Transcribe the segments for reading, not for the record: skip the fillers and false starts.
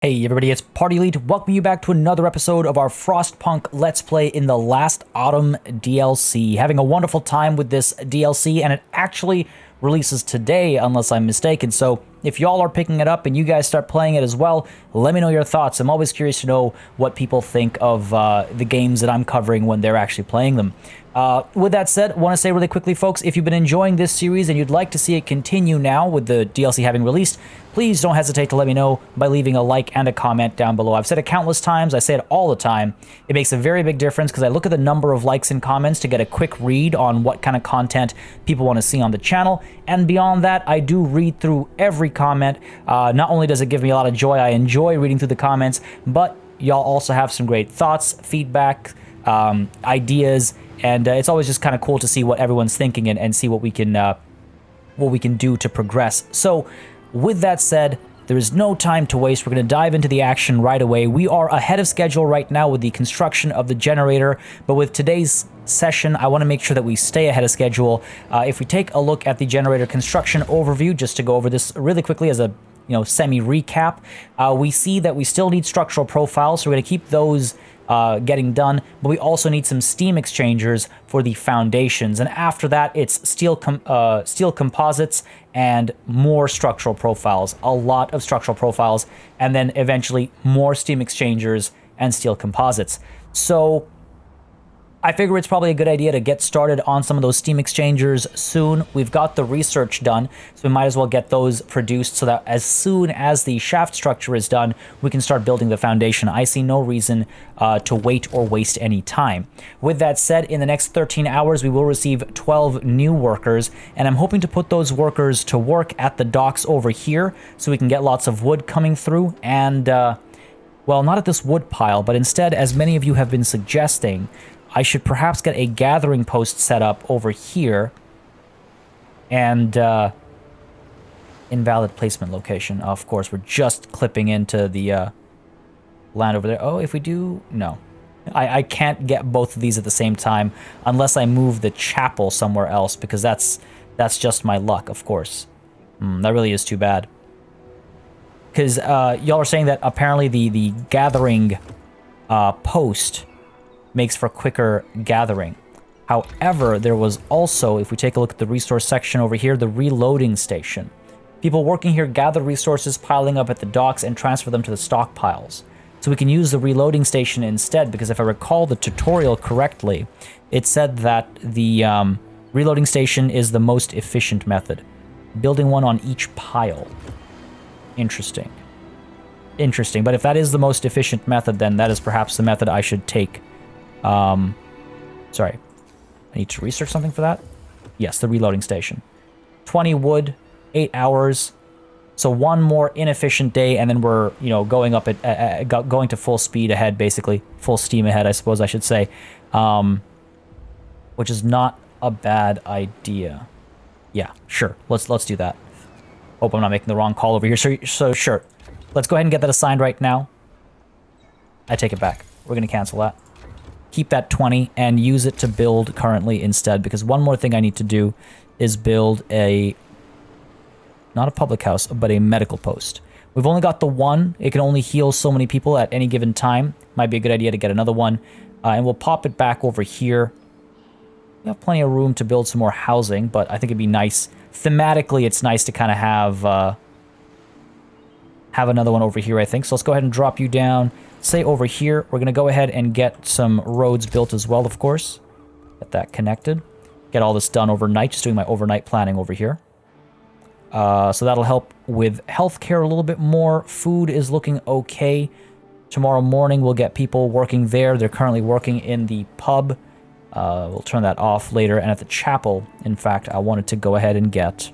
Hey everybody, it's Party Elite. Welcome you back to another episode of our Frostpunk Let's Play in the Last Autumn DLC. Having a wonderful time with this DLC, and it actually releases today, unless I'm mistaken. So if y'all are picking it up and you guys start playing it as well, let me know your thoughts. I'm always curious to know what people think of the games that I'm covering when they're actually playing them. With that said, I want to say really quickly, folks, if you've been enjoying this series and you'd like to see it continue now with the DLC having released, please don't hesitate to let me know by leaving a like and a comment down below. I've said it countless times. I say it all the time. It makes a very big difference because I look at the number of likes and comments to get a quick read on what kind of content people want to see on the channel. And beyond that, I do read through every comment. Not only does it give me a lot of joy, I enjoy reading through the comments, but y'all also have some great thoughts, feedback, ideas, and it's always just kind of cool to see what everyone's thinking and see what we can do to progress. So with that said, there is no time to waste. We're going to dive into the action right away. We are ahead of schedule right now with the construction of the generator, but with today's session, I want to make sure that we stay ahead of schedule. If we take a look at the generator construction overview, just to go over this really quickly as a semi-recap, we see that we still need structural profiles, so we're going to keep those getting done, but we also need some steam exchangers for the foundations, and after that it's steel composites and more structural profiles, a lot of structural profiles, and then eventually more steam exchangers and steel composites. So I figure it's probably a good idea to get started on some of those steam exchangers soon. We've got the research done, so we might as well get those produced so that as soon as the shaft structure is done, we can start building the foundation. I see no reason to wait or waste any time. With that said, in the next 13 hours, we will receive 12 new workers, and I'm hoping to put those workers to work at the docks over here so we can get lots of wood coming through and, well, not at this wood pile, but instead, as many of you have been suggesting, I should perhaps get a gathering post set up over here and invalid placement location. Of course, we're just clipping into the land over there. Oh, if we do, no. I can't get both of these at the same time unless I move the chapel somewhere else, because that's just my luck, of course. That really is too bad. Because y'all are saying that apparently the gathering post makes for quicker gathering. However, there was also, if we take a look at the resource section over here, the reloading station. People working here gather resources piling up at the docks and transfer them to the stockpiles. So we can use the reloading station instead, because if I recall the tutorial correctly, it said that the reloading station is the most efficient method. Building one on each pile. Interesting. Interesting, but if that is the most efficient method, then that is perhaps the method I should take. Sorry. I need to research something for that? Yes, the reloading station. 20 wood, 8 hours. So one more inefficient day, and then we're, going up at going to full speed ahead, basically. Full steam ahead, I suppose I should say. Which is not a bad idea. Yeah, sure. Let's do that. Hope I'm not making the wrong call over here. So sure. Let's go ahead and get that assigned right now. I take it back. We're going to cancel that. Keep that 20 and use it to build currently instead, because one more thing I need to do is build not a public house, but a medical post. We've only got the one. It can only heal so many people at any given time. Might be a good idea to get another one. And we'll pop it back over here. We have plenty of room to build some more housing, but I think it'd be nice. Thematically, it's nice to kind of have another one over here, I think. So let's go ahead and drop you down. Say over here, we're going to go ahead and get some roads built as well, of course. Get that connected. Get all this done overnight, just doing my overnight planning over here. So that'll help with healthcare a little bit more. Food is looking okay. Tomorrow morning, we'll get people working there. They're currently working in the pub. We'll turn that off later. And at the chapel, in fact, I wanted to go ahead and get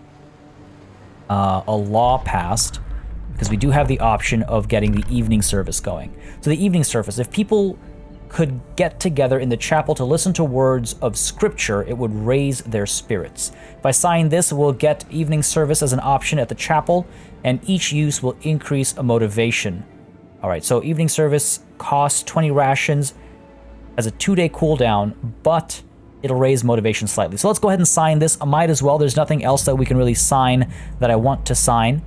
a law passed, because we do have the option of getting the evening service going. So the evening service, if people could get together in the chapel to listen to words of scripture, it would raise their spirits. If I sign this, we'll get evening service as an option at the chapel, and each use will increase a motivation. All right, so evening service costs 20 rations, has a 2-day cooldown, but it'll raise motivation slightly. So let's go ahead and sign this. I might as well. There's nothing else that we can really sign that I want to sign.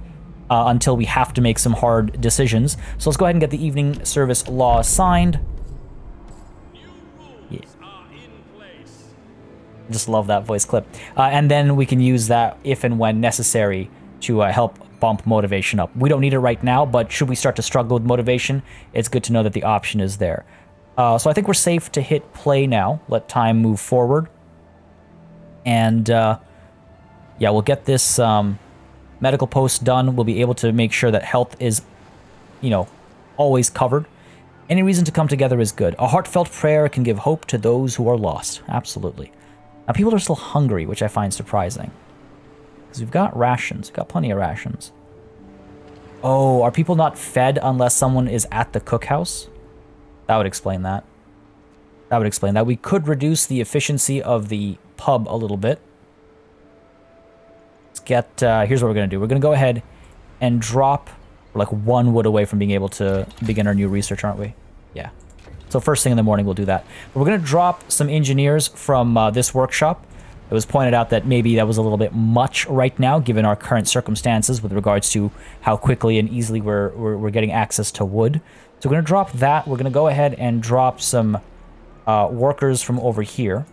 until we have to make some hard decisions. So let's go ahead and get the evening service law signed. Yeah. I just love that voice clip. And then we can use that if and when necessary to help bump motivation up. We don't need it right now, but should we start to struggle with motivation, it's good to know that the option is there. So I think we're safe to hit play now. Let time move forward. And yeah, we'll get this medical post done. We'll be able to make sure that health is, you know, always covered. Any reason to come together is good. A heartfelt prayer can give hope to those who are lost. Absolutely. Now, people are still hungry, which I find surprising. Because we've got rations. We've got plenty of rations. Oh, are people not fed unless someone is at the cookhouse? That would explain that. That would explain that. We could reduce the efficiency of the pub a little bit. Let's get... here's what we're going to do. We're going to go ahead and drop... We're like 1 wood away from being able to begin our new research, aren't we? Yeah. So first thing in the morning, we'll do that. But we're going to drop some engineers from this workshop. It was pointed out that maybe that was a little bit much right now, given our current circumstances with regards to how quickly and easily we're getting access to wood. So we're going to drop that. We're going to go ahead and drop some workers from over here.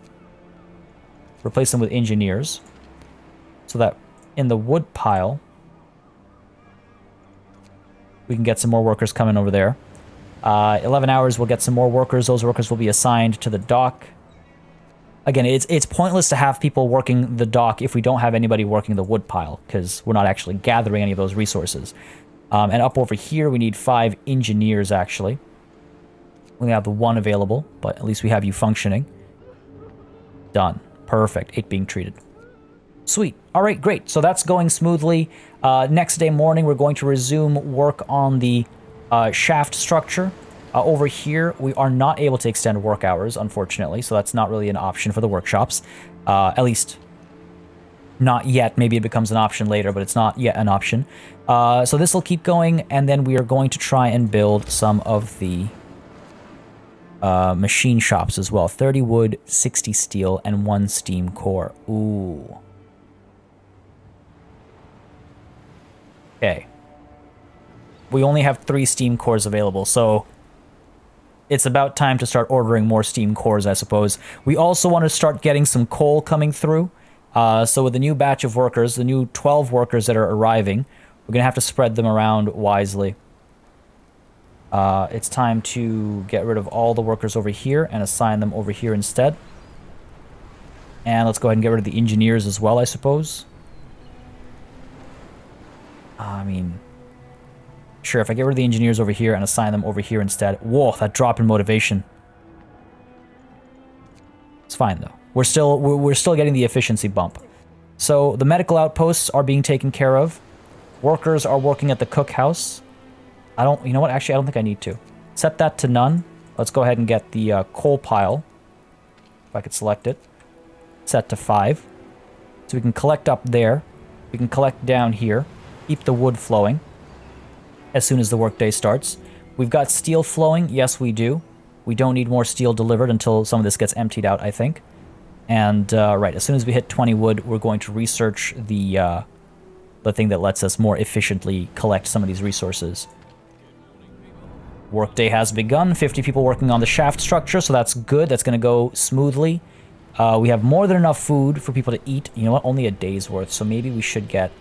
Replace them with engineers. So that in the wood pile, we can get some more workers coming over there. 11 hours, we'll get some more workers. Those workers will be assigned to the dock. Again, it's pointless to have people working the dock if we don't have anybody working the wood pile, because we're not actually gathering any of those resources. And up over here, we need 5 engineers, actually. We only have the 1 available, but at least we have you functioning. Done. Perfect. 8 being treated. Sweet. All right, great. So that's going smoothly. Next day morning, we're going to resume work on the shaft structure. Over here, we are not able to extend work hours, unfortunately, so that's not really an option for the workshops. At least, not yet. Maybe it becomes an option later, but it's not yet an option. So this will keep going, and then we are going to try and build some of the machine shops as well. 30 wood, 60 steel, and 1 steam core. Ooh. Okay. We only have 3 steam cores available, so it's about time to start ordering more steam cores, I suppose. We also want to start getting some coal coming through. So with the new batch of workers, the new 12 workers that are arriving, we're going to have to spread them around wisely. It's time to get rid of all the workers over here and assign them over here instead. And let's go ahead and get rid of the engineers as well, I suppose. I mean... Sure, if I get rid of the engineers over here and assign them over here instead. Whoa, that drop in motivation. It's fine, though. We're still getting the efficiency bump. So the medical outposts are being taken care of. Workers are working at the cookhouse. You know what? Actually, I don't think I need to. Set that to none. Let's go ahead and get the coal pile. If I could select it. Set to 5. So we can collect up there. We can collect down here. Keep the wood flowing as soon as the workday starts. We've got steel flowing. Yes, we do. We don't need more steel delivered until some of this gets emptied out, I think. And, right, as soon as we hit 20 wood, we're going to research the thing that lets us more efficiently collect some of these resources. Workday has begun. 50 people working on the shaft structure, so that's good. That's going to go smoothly. We have more than enough food for people to eat. You know what? Only a day's worth, so maybe we should get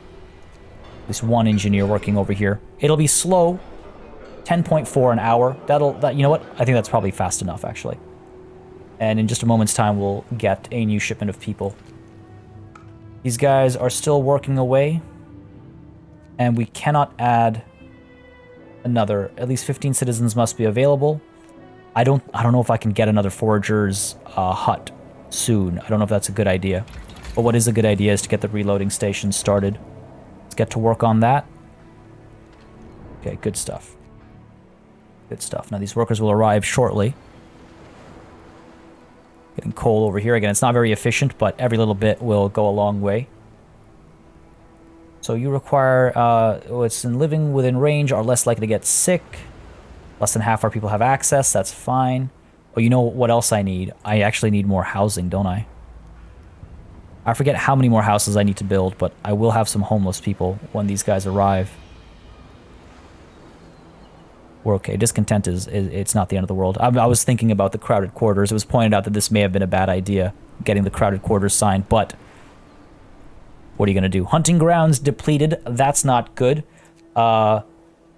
at least 1 engineer working over here. It'll be slow. 10.4 an hour. You know what? I think that's probably fast enough, actually. And in just a moment's time, we'll get a new shipment of people. These guys are still working away. And we cannot add another. At least 15 citizens must be available. I don't know if I can get another forager's hut soon. I don't know if that's a good idea. But what is a good idea is to get the reloading station started. Let's get to work on that. Okay, good stuff. Good stuff. Now these workers will arrive shortly. Getting coal over here. Again, it's not very efficient, but every little bit will go a long way. So you require, what's in living within range are less likely to get sick. Less than half our people have access. That's fine. Oh, you know what else I need? I actually need more housing, don't I? I forget how many more houses I need to build, but I will have some homeless people when these guys arrive. We're okay. Discontent it's not the end of the world. I was thinking about the crowded quarters. It was pointed out that this may have been a bad idea, getting the crowded quarters signed, but what are you going to do? Hunting grounds depleted. That's not good. The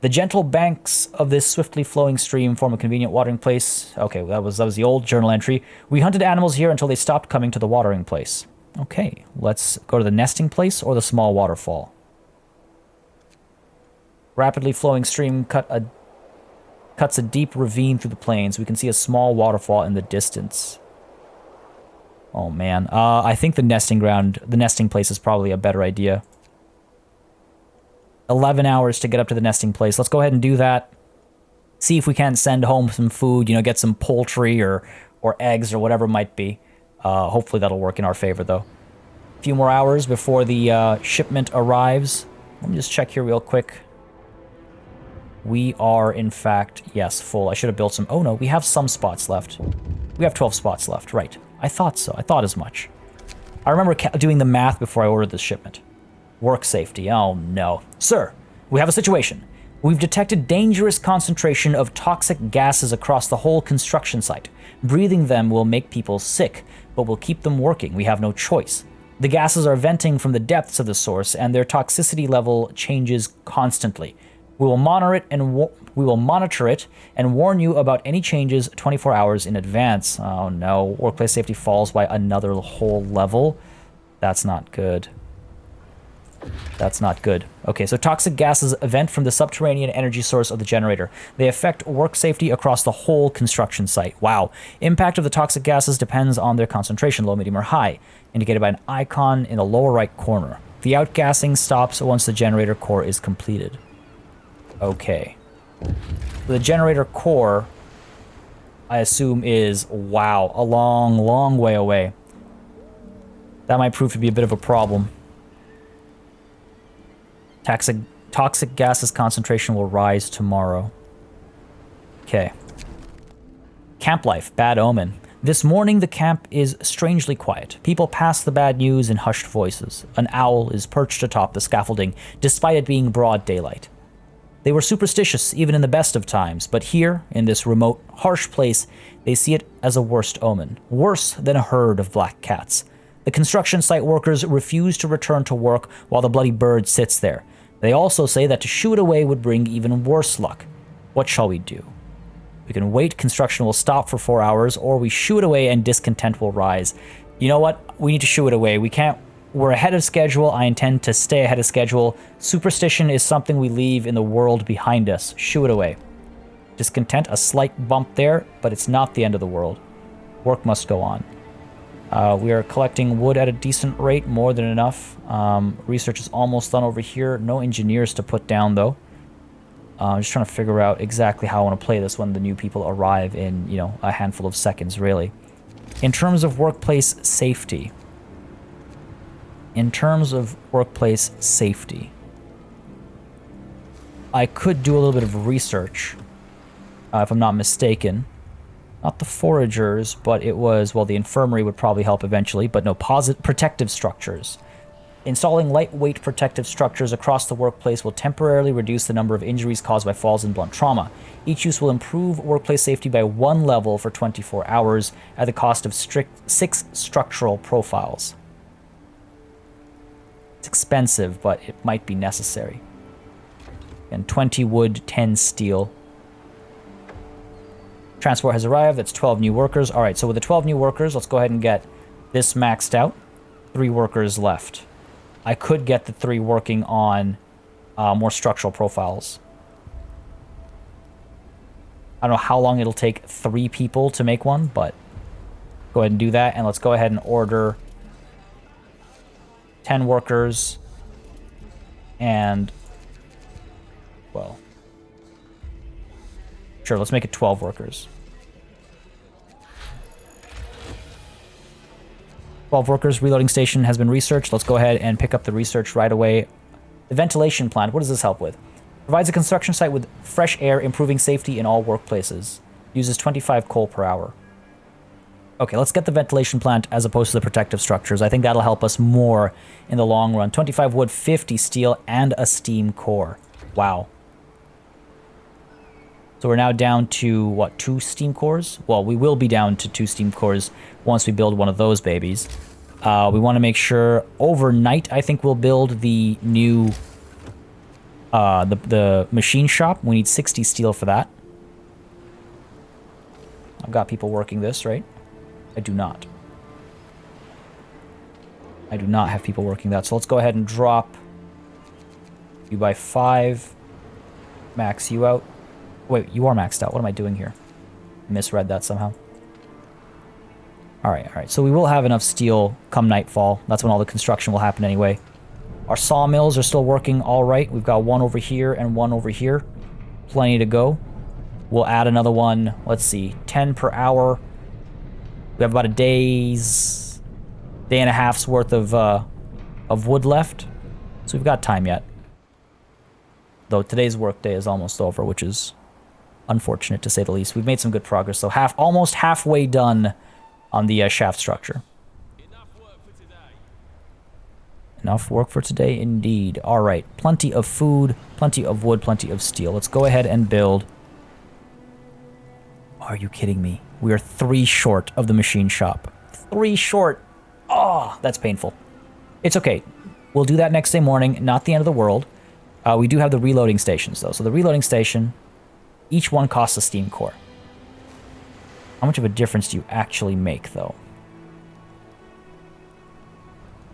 gentle banks of this swiftly flowing stream form a convenient watering place. Okay, that was the old journal entry. We hunted animals here until they stopped coming to the watering place. Okay, let's go to the nesting place or the small waterfall. Rapidly flowing stream cuts a deep ravine through the plains. We can see a small waterfall in the distance. Oh man, I think the nesting place is probably a better idea. 11 hours to get up to the nesting place. Let's go ahead and do that. See if we can't send home some food, you know, get some poultry or eggs or whatever it might be. Hopefully that'll work in our favor, though. A few more hours before the shipment arrives. Let me just check here real quick. We are, in fact, yes, full. I should have built some... Oh, no, we have some spots left. We have 12 spots left, right. I thought so. I thought as much. I remember doing the math before I ordered this shipment. Work safety. Oh, no. Sir, we have a situation. We've detected dangerous concentration of toxic gases across the whole construction site. Breathing them will make people sick, but will keep them working. We have no choice. The gases are venting from the depths of the source, and their toxicity level changes constantly. We will monitor it and warn you about any changes 24 hours in advance. Oh, no. Workplace safety falls by another whole level. That's not good. That's not good. Okay, so toxic gases vent from the subterranean energy source of the generator. They affect work safety across the whole construction site. Wow. Impact of the toxic gases depends on their concentration, low, medium, or high, indicated by an icon in the lower right corner. The outgassing stops once the generator core is completed. Okay. The generator core, I assume, is, wow, a long, long way away. That might prove to be a bit of a problem. Toxic gases concentration will rise tomorrow. Okay. Camp life, bad omen. This morning the camp is strangely quiet. People pass the bad news in hushed voices. An owl is perched atop the scaffolding, despite it being broad daylight. They were superstitious even in the best of times, but here, in this remote, harsh place, they see it as a worst omen. Worse than a herd of black cats. The construction site workers refuse to return to work while the bloody bird sits there. They also say that to shoo it away would bring even worse luck. What shall we do? We can wait, construction will stop for 4 hours, or we shoo it away and discontent will rise. You know what? We need to shoo it away. We're ahead of schedule. I intend to stay ahead of schedule. Superstition is something we leave in the world behind us. Shoo it away. Discontent, a slight bump there, but it's not the end of the world. Work must go on. We are collecting wood at a decent rate, more than enough. Research is almost done over here. No engineers to put down, though. I'm just trying to figure out exactly how I want to play this when the new people arrive in, you know, a handful of seconds, really. In terms of workplace safety. I could do a little bit of research, if I'm not mistaken. Not the foragers, but it was, well, the infirmary would probably help eventually, but no, protective structures. Installing lightweight protective structures across the workplace will temporarily reduce the number of injuries caused by falls and blunt trauma. Each use will improve workplace safety by 1 level for 24 hours at the cost of 6 structural profiles. It's expensive, but it might be necessary. And 20 wood, 10 steel. Transport has arrived. That's 12 new workers. All right, so with the 12 new workers, let's go ahead and get this maxed out. 3 workers left. I could get the 3 working on more structural profiles. I don't know how long it'll take 3 people to make one, but go ahead and do that. And let's go ahead and order 10 workers and, well, sure, let's make it 12 workers. 12 workers, reloading station has been researched. Let's go ahead and pick up the research right away. The ventilation plant, what does this help with? Provides a construction site with fresh air, improving safety in all workplaces. Uses 25 coal per hour. Okay, let's get the ventilation plant as opposed to the protective structures. I think that'll help us more in the long run. 25 wood, 50 steel, and a steam core. Wow. So we're now down to, what, 2 steam cores? Well, we will be down to 2 steam cores once we build one of those babies. We want to make sure overnight, I think we'll build the new, the machine shop. We need 60 steel for that. I've got people working this, right? I do not. I do not have people working that. So let's go ahead and drop you by 5. Max you out. Wait, you are maxed out. What am I doing here? Misread that somehow. Alright, alright. So we will have enough steel come nightfall. That's when all the construction will happen anyway. Our sawmills are still working alright. We've got one over here and one over here. Plenty to go. We'll add another one. Let's see. 10 per hour. We have about a day and a half's worth of wood left. So we've got time yet. Though today's work day is almost over, which is unfortunate to say the least. We've made some good progress, so almost halfway done on the shaft structure. Enough work for today, indeed. All right, plenty of food, plenty of wood, plenty of steel. Let's go ahead and build. Are you kidding me? We are 3 short of the machine shop. 3 short. Oh, that's painful. It's okay. We'll do that next day morning. Not the end of the world. We do have the reloading stations, though. So the reloading station, each one costs a steam core. How much of a difference do you actually make, though?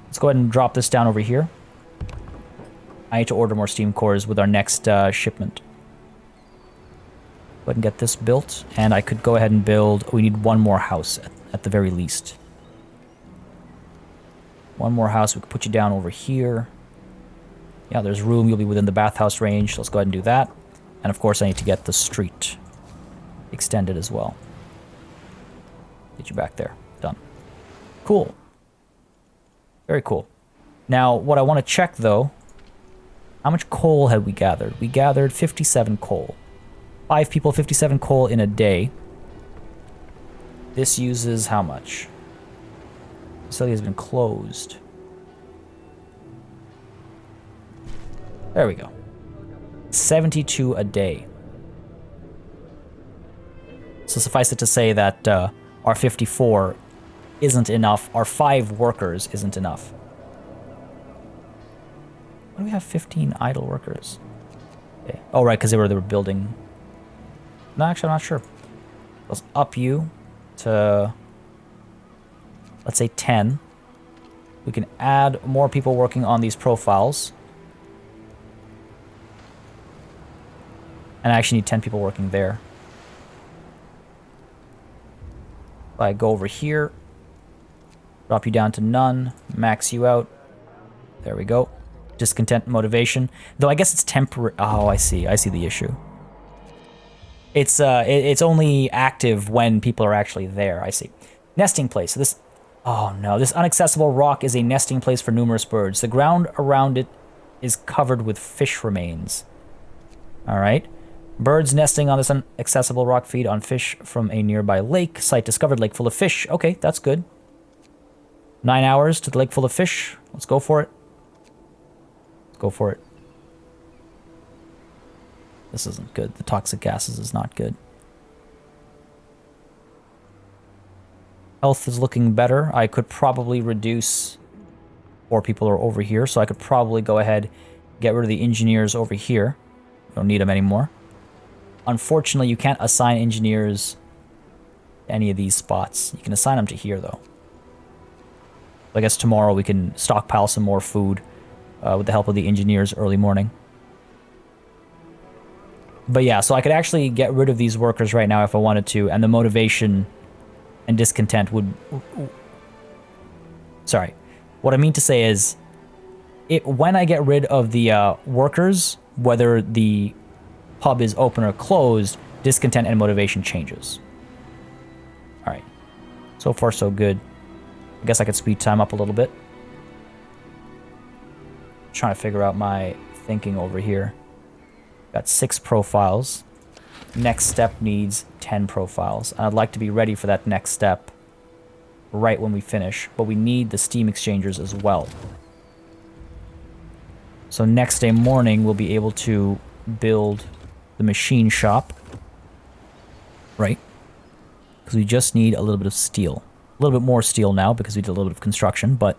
Let's go ahead and drop this down over here. I need to order more steam cores with our next shipment. Go ahead and get this built, and I could go ahead and build... We need one more house at the very least. One more house. We could put you down over here. Yeah, there's room. You'll be within the bathhouse range. Let's go ahead and do that. And of course, I need to get the street extended as well. Get you back there. Done. Cool. Very cool. Now, what I want to check, though, how much coal had we gathered? We gathered 57 coal. 5 people, 57 coal in a day. This uses how much? The facility has been closed. There we go. 72 a day. So suffice it to say that our 54 isn't enough. Our 5 workers isn't enough. Why do we have 15 idle workers? Okay. Oh, right, because they were building. No, actually, I'm not sure. Let's up you to, let's say 10. We can add more people working on these profiles. And I actually need 10 people working there. If I go over here, drop you down to none, max you out. There we go. Discontent motivation. Though I guess it's temporary. Oh, I see. I see the issue. It's only active when people are actually there. I see. Nesting place. So this... Oh no, this inaccessible rock is a nesting place for numerous birds. The ground around it is covered with fish remains. Alright. Birds nesting on this inaccessible rock feed on fish from a nearby lake. Site discovered, lake full of fish. Okay, that's good. 9 hours to the lake full of fish. Let's go for it. Let's go for it. This isn't good. The toxic gases is not good. Health is looking better. I could probably reduce... 4 people are over here, so I could probably go ahead, get rid of the engineers over here. We don't need them anymore. Unfortunately, you can't assign engineers to any of these spots. You can assign them to here, though. I guess tomorrow we can stockpile some more food with the help of the engineers early morning. But yeah, so I could actually get rid of these workers right now if I wanted to, and the motivation and discontent would... Sorry. What I mean to say is, when I get rid of the workers, whether the pub is open or closed, discontent and motivation changes. Alright. So far, so good. I guess I could speed time up a little bit. Trying to figure out my thinking over here. Got 6 profiles. Next step needs 10 profiles. And I'd like to be ready for that next step right when we finish. But we need the steam exchangers as well. So next day morning, we'll be able to build the machine shop. right? Because we just need a little bit of steel. A little bit more steel now because we did a little bit of construction, but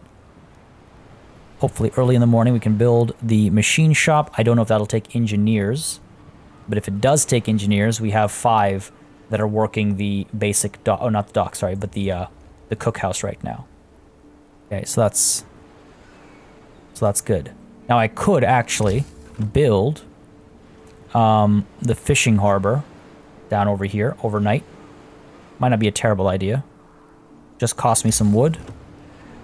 hopefully early in the morning we can build the machine shop. I don't know if that'll take engineers, but if it does take engineers, we have 5 that are working the basic dock. Oh, not the dock, sorry, but the cookhouse right now. Okay, so that's good. Now I could actually build the fishing harbor down over here overnight. Might not be a terrible idea. Just cost me some wood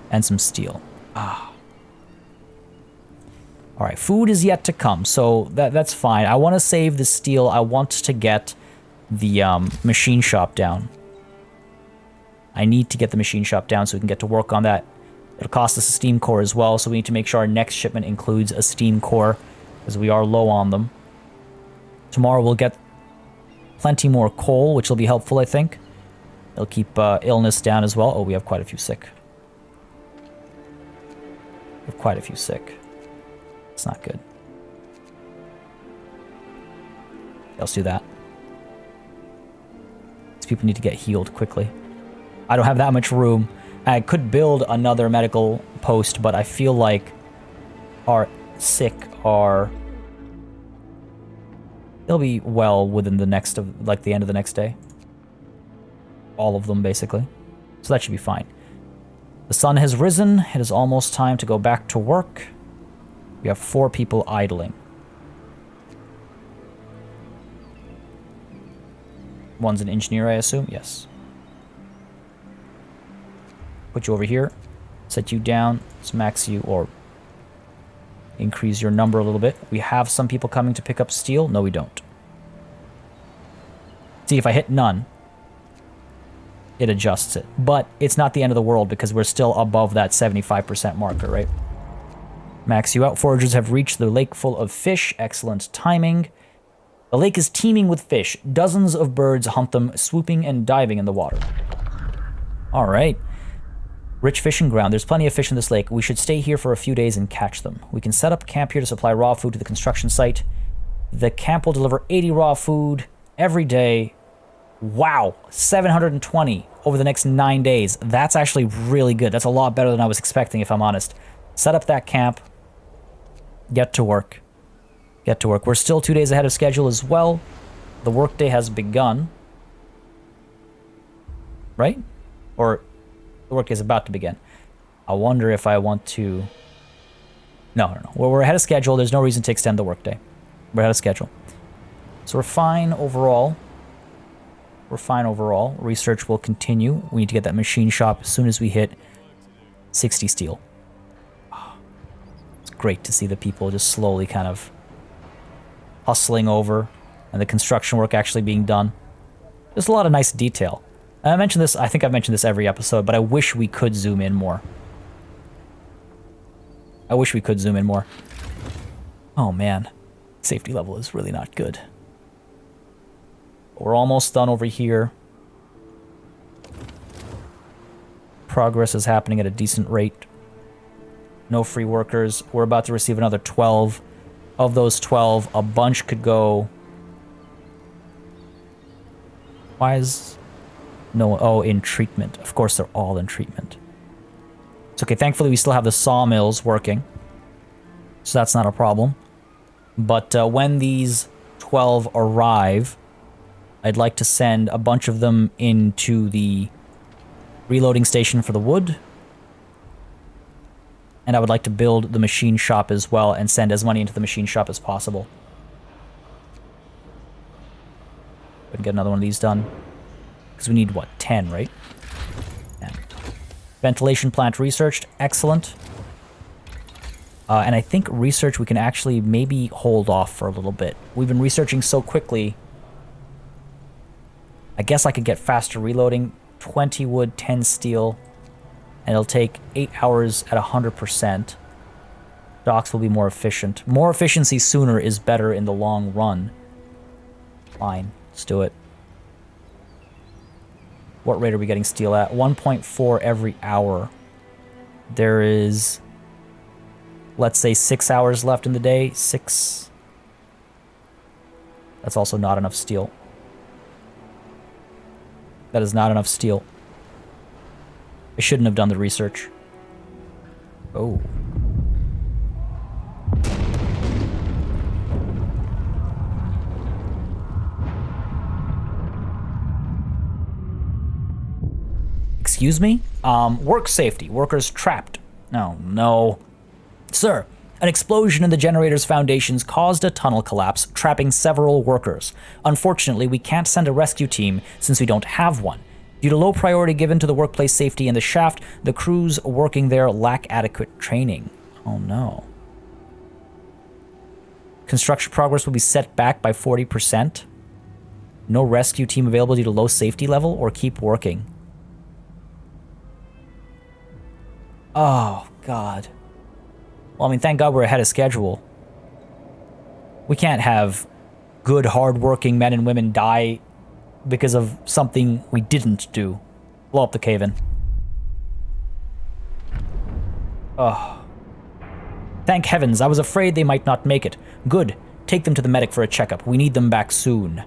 and some steel. Ah. All right, food is yet to come, so that's fine. I want to save the steel. I want to get the machine shop down. I need to get the machine shop down so we can get to work on that. It'll cost us a steam core as well, so we need to make sure our next shipment includes a steam core, because we are low on them. Tomorrow we'll get plenty more coal, which will be helpful, I think. It'll keep illness down as well. Oh, we have quite a few sick. We have quite a few sick. It's not good. Let's do that. These people need to get healed quickly. I don't have that much room. I could build another medical post, but I feel like our sick are... They'll be well within the next of, like, the end of the next day. All of them, basically. So that should be fine. The sun has risen. It is almost time to go back to work. We have 4 people idling. One's an engineer, I assume? Yes. Put you over here. Set you down. Let's max you, or increase your number a little bit. We have some people coming to pick up steel. No, we don't. See, if I hit none, it adjusts it. But it's not the end of the world because we're still above that 75% marker, right? Max you out. Foragers have reached the lake full of fish. Excellent timing. The lake is teeming with fish. Dozens of birds hunt them, swooping and diving in the water. All right. Rich fishing ground. There's plenty of fish in this lake. We should stay here for a few days and catch them. We can set up camp here to supply raw food to the construction site. The camp will deliver 80 raw food every day. Wow, 720 over the next 9 days. That's actually really good. That's a lot better than I was expecting, if I'm honest. Set up that camp. Get to work. Get to work. We're still 2 days ahead of schedule as well. The workday has begun. Right? Or the workday is about to begin. I wonder if I want to... No. Well, we're ahead of schedule. There's no reason to extend the workday. We're ahead of schedule. So we're fine overall. We're fine overall. Research will continue. We need to get that machine shop as soon as we hit 60 steel. It's great to see the people just slowly kind of hustling over and the construction work actually being done. There's a lot of nice detail. And I mentioned this, I think I've mentioned this every episode, but I wish we could zoom in more. I wish we could zoom in more. Oh man, safety level is really not good. We're almost done over here. Progress is happening at a decent rate. No free workers. We're about to receive another 12. Of those 12, a bunch could go... Why is... No, oh, in treatment. Of course, they're all in treatment. It's okay. Thankfully, we still have the sawmills working. So that's not a problem. But when these 12 arrive... I'd like to send a bunch of them into the reloading station for the wood. And I would like to build the machine shop as well and send as many into the machine shop as possible. We can get another one of these done. Because we need, what, 10, right? 10. Ventilation plant researched. Excellent. And I think research we can actually maybe hold off for a little bit. We've been researching so quickly... I guess I could get faster reloading, 20 wood, 10 steel, and it'll take 8 hours at 100%. Docks will be more efficient. More efficiency sooner is better in the long run. Fine, let's do it. What rate are we getting steel at? 1.4 every hour. There is, let's say, 6 hours left in the day. 6. That's also not enough steel. That is not enough steel. I shouldn't have done the research. Oh. Excuse me? Work safety. Workers trapped. No, no. Sir, an explosion in the generator's foundations caused a tunnel collapse, trapping several workers. Unfortunately, we can't send a rescue team since we don't have one. Due to low priority given to the workplace safety in the shaft, the crews working there lack adequate training. Oh no. Construction progress will be set back by 40%. No rescue team available due to low safety level, or keep working. Oh, God. Well, I mean, thank God we're ahead of schedule. We can't have good, hard-working men and women die because of something we didn't do. Blow up the cave-in. Oh. Thank heavens, I was afraid they might not make it. Good. Take them to the medic for a checkup. We need them back soon.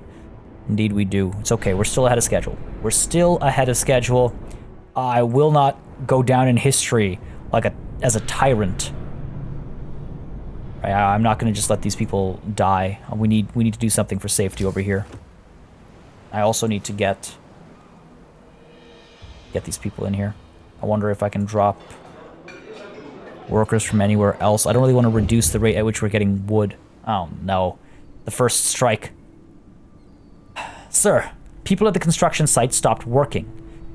Indeed we do. It's okay, we're still ahead of schedule. We're still ahead of schedule. I will not go down in history like as a tyrant. I'm not going to just let these people die. We need to do something for safety over here. I also need to get these people in here. I wonder if I can drop workers from anywhere else. I don't really want to reduce the rate at which we're getting wood. Oh no. The first strike. Sir, people at the construction site stopped working.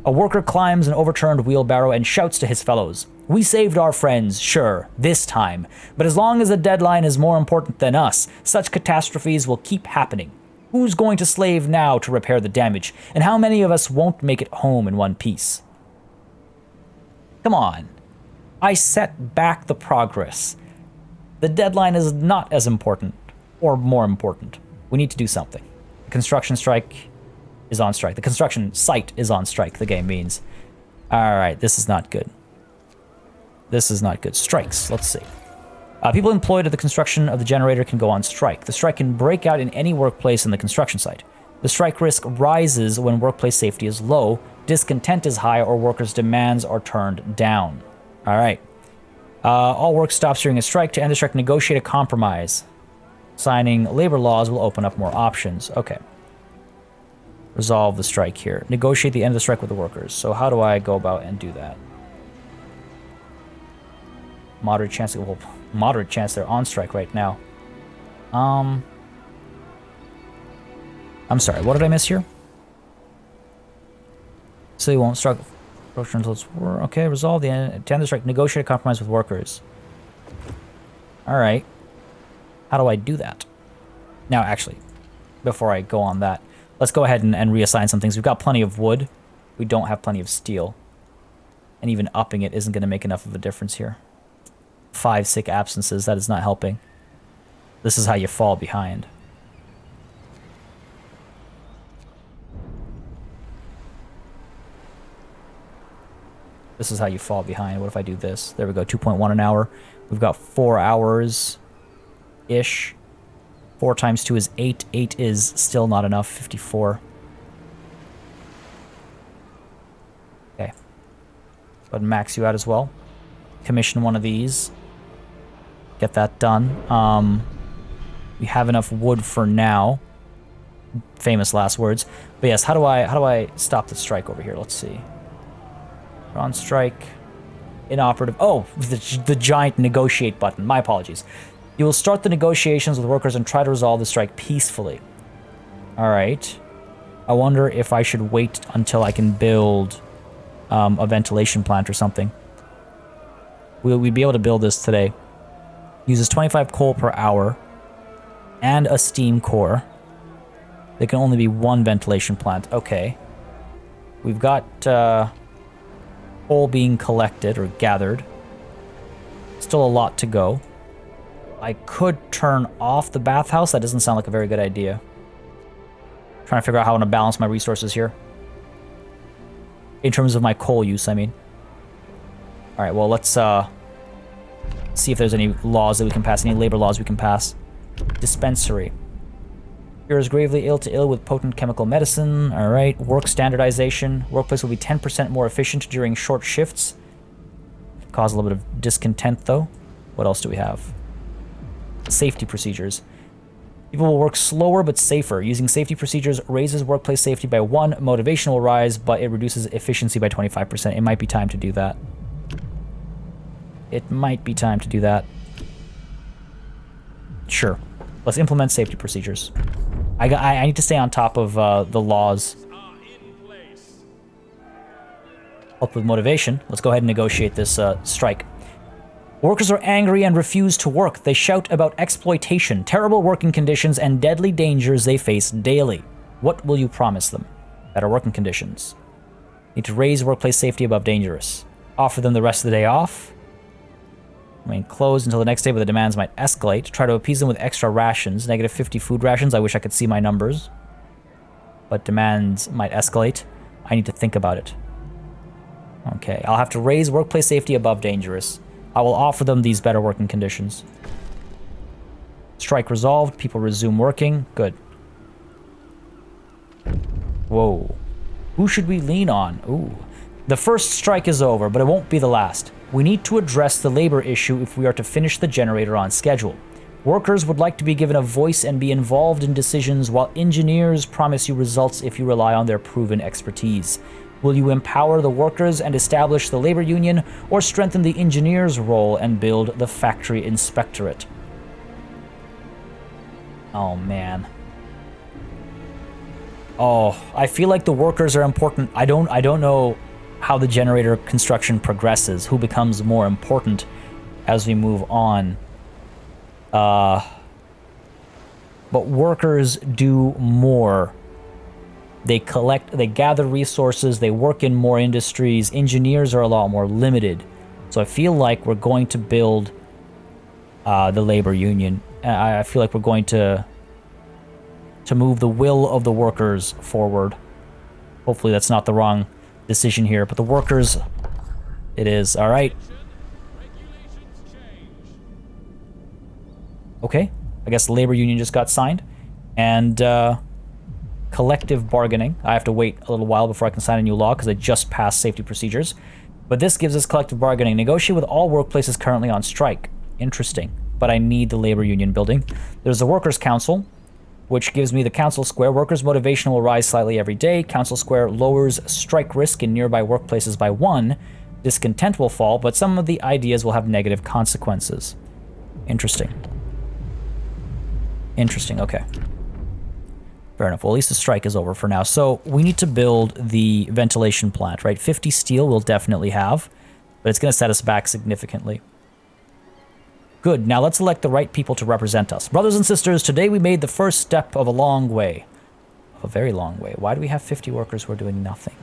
A worker climbs an overturned wheelbarrow and shouts to his fellows. We saved our friends, sure, this time. But as long as the deadline is more important than us, such catastrophes will keep happening. Who's going to slave now to repair the damage? And how many of us won't make it home in one piece? Come on. I set back the progress. The deadline is not as important, or more important. We need to do something. The construction strike is on strike. The construction site is on strike, the game means. Alright, this is not good. This is not good. Strikes, let's see. People employed at the construction of the generator can go on strike. The strike can break out in any workplace in the construction site. The strike risk rises when workplace safety is low, discontent is high, or workers' demands are turned down. Alright. All work stops during a strike. To end the strike, negotiate a compromise. Signing labor laws will open up more options. Okay. Resolve the strike here. Negotiate the end of the strike with the workers. So how do I go about and do that? Moderate chance, well, moderate chance they're on strike right now. I'm sorry, what did I miss here? So you won't strike until it's okay. Resolve the end of the strike. Negotiate a compromise with workers. All right. How do I do that? Now, actually, before I go on that, let's go ahead and reassign some things. We've got plenty of wood. We don't have plenty of steel. And even upping it isn't going to make enough of a difference here. 5 sick absences, that is not helping. This is how you fall behind. This is how you fall behind. What if I do this? There we go, 2.1 an hour. We've got 4 hours-ish. 4 times 2 is 8. 8 is still not enough, 54. Okay. Go ahead and max you out as well. Commission one of these. Get that done. We have enough wood for now. Famous last words. But yes, how do I stop the strike over here? Let's see. We're on strike. Inoperative. Oh, the giant negotiate button. My apologies. You will start the negotiations with workers and try to resolve the strike peacefully. Alright. I wonder if I should wait until I can build a ventilation plant or something. We'd be able to build this today. Uses 25 coal per hour and a steam core. There can only be 1 ventilation plant. Okay. We've got coal being collected or gathered. Still a lot to go. I could turn off the bathhouse. That doesn't sound like a very good idea. Trying to figure out how I want to balance my resources here. In terms of my coal use, I mean. Alright, well, let's see if there's any laws that we can pass, any labor laws we can pass. Dispensary. Cures gravely ill to ill with potent chemical medicine. All right. Work standardization. Workplace will be 10% more efficient during short shifts. Cause a little bit of discontent, though. What else do we have? Safety procedures. People will work slower but safer. Using safety procedures raises workplace safety by 1. Motivation will rise, but it reduces efficiency by 25%. It might be time to do that. It might be time to do that. Sure. Let's implement safety procedures. I need to stay on top of the laws. Help with motivation. Let's go ahead and negotiate this strike. Workers are angry and refuse to work. They shout about exploitation, terrible working conditions, and deadly dangers they face daily. What will you promise them? Better working conditions. Need to raise workplace safety above dangerous. Offer them the rest of the day off. Remain closed until the next day, but the demands might escalate. Try to appease them with extra rations. Negative 50 food rations. I wish I could see my numbers. But demands might escalate. I need to think about it. Okay, I'll have to raise workplace safety above dangerous. I will offer them these better working conditions. Strike resolved. People resume working. Good. Whoa. Who should we lean on? Ooh. The first strike is over, but it won't be the last. We need to address the labor issue if we are to finish the generator on schedule. Workers would like to be given a voice and be involved in decisions, while engineers promise you results if you rely on their proven expertise. Will you empower the workers and establish the labor union, or strengthen the engineers' role and build the factory inspectorate? Oh, man. Oh, I feel like the workers are important. I don't know how the generator construction progresses, who becomes more important as we move on. But workers do more. They collect, they gather resources, they work in more industries. Engineers are a lot more limited. So I feel like we're going to build the labor union. I feel like we're going to move the will of the workers forward. Hopefully that's not the wrong decision here, but the workers, it is. All right. Okay. I guess the labor union just got signed. And collective bargaining. I have to wait a little while before I can sign a new law because I just passed safety procedures. But this gives us collective bargaining. Negotiate with all workplaces currently on strike. Interesting. But I need the labor union building. There's the workers' council, which gives me the council square. Workers' motivation will rise slightly every day. Council square lowers strike risk in nearby workplaces by 1. Discontent will fall, but some of the ideas will have negative consequences. Interesting. Interesting, okay. Fair enough. Well, at least the strike is over for now. So we need to build the ventilation plant, right? 50 steel we'll definitely have, but it's going to set us back significantly. Good. Now let's elect the right people to represent us. Brothers and sisters, today we made the first step of a long way. Of a very long way. Why do we have 50 workers who are doing nothing?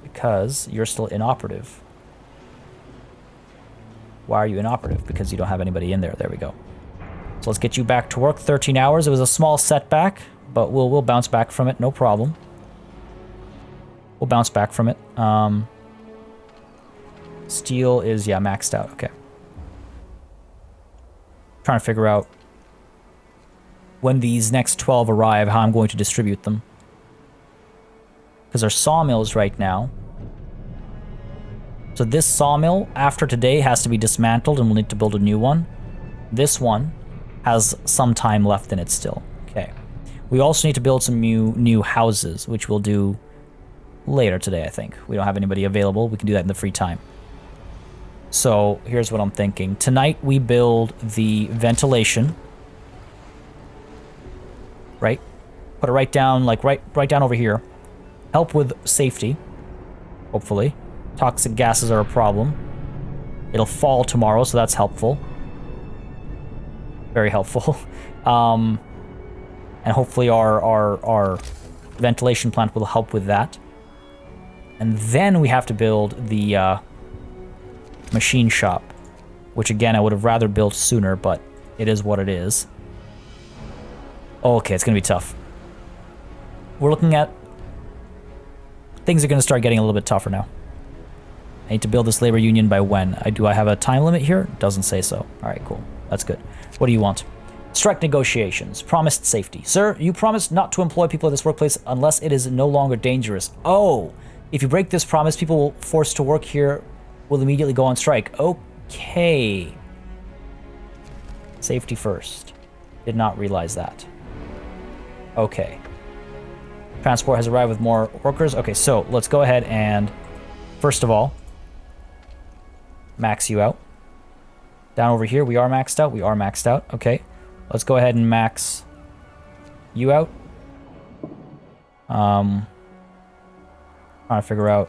Because you're still inoperative. Why are you inoperative? Because you don't have anybody in there. There we go. So let's get you back to work. 13 hours. It was a small setback, but we'll bounce back from it. No problem. We'll bounce back from it. Steel is, yeah, maxed out. Okay. Trying to figure out when these next 12 arrive, how I'm going to distribute them. Because our sawmills right now. So this sawmill, after today, has to be dismantled and we'll need to build a new one. This one has some time left in it still. Okay. We also need to build some new houses, which we'll do later today, I think. We don't have anybody available. We can do that in the free time. So here's what I'm thinking. Tonight we build the ventilation. Right? Put it right down, like right down over here. Help with safety. Hopefully. Toxic gases are a problem. It'll fall tomorrow, so that's helpful. Very helpful. And hopefully our ventilation plant will help with that. And then we have to build the machine shop, which again I would have rather built sooner, but it is what it is. Okay, it's gonna be tough. We're looking at things are gonna start getting a little bit tougher now. I need to build this labor union by when? Do I have a time limit here? Doesn't say so. All right, cool. That's good. What do you want? Strike negotiations. Promised safety. Sir, you promised not to employ people at this workplace unless it is no longer dangerous. Oh, if you break this promise, people forced to work here will immediately go on strike. Okay. Safety first. Did not realize that. Okay. Transport has arrived with more workers. Okay, so let's go ahead and, first of all, max you out. Down over here, we are maxed out. We are maxed out. Okay. Let's go ahead and max you out. Trying to figure out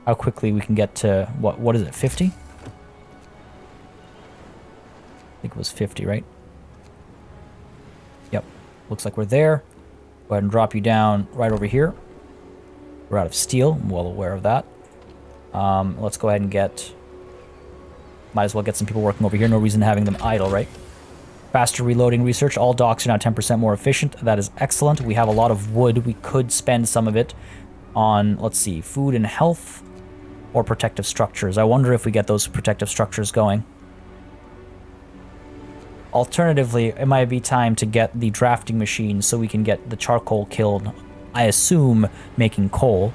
how quickly we can get to, what is it, 50? I think it was 50, right? Yep. Looks like we're there. Go ahead and drop you down right over here. We're out of steel. I'm well aware of that. Let's go ahead and get... Might as well get some people working over here. No reason having them idle, right? Faster reloading research. All docks are now 10% more efficient. That is excellent. We have a lot of wood. We could spend some of it on, let's see, food and health or protective structures. I wonder if we get those protective structures going. Alternatively, it might be time to get the drafting machine so we can get the charcoal killed. I assume making coal.